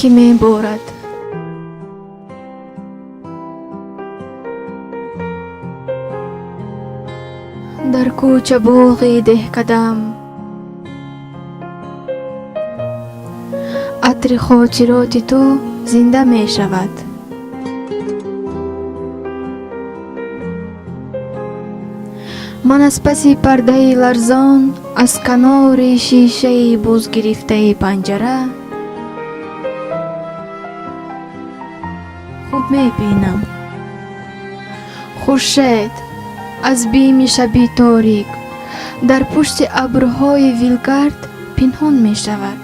ки меборад. дар кӯча боғи деҳкадам атри хотироти ту зинда мешавад. ман аз паси пардаи ларзон, аз канори шишаи бузгирифтаи панҷара хуб мебинам хуршед аз бими шаби торик дар пушти абрҳои вилгард пинҳон мешавад.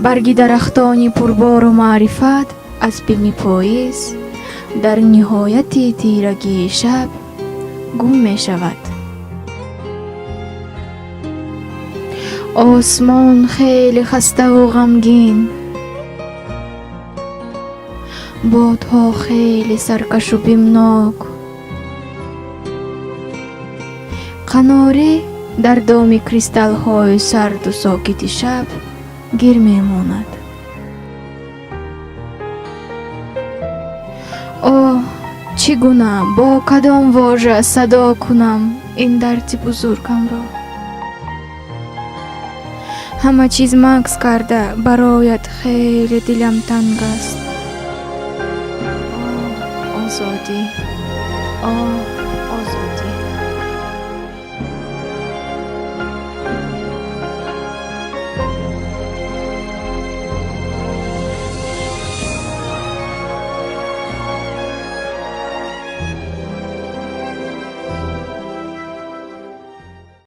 барги дарахтони пурбору маърифат аз бими поис дар ниҳояти тирагии шаб гум мешавад. осмон хеле хаставу ғамгин, бодҳо хеле саркашу бимнок, қанорӣ дар доми кристаллҳои сарду сокити шаб гир мемонад. оҳ, чӣ гуна бо кадом вожа садо кунам ин дарди бузургамро? ҳама чиз макс карда бароят хеле дилам танг аст. озодӣ, озодӣ.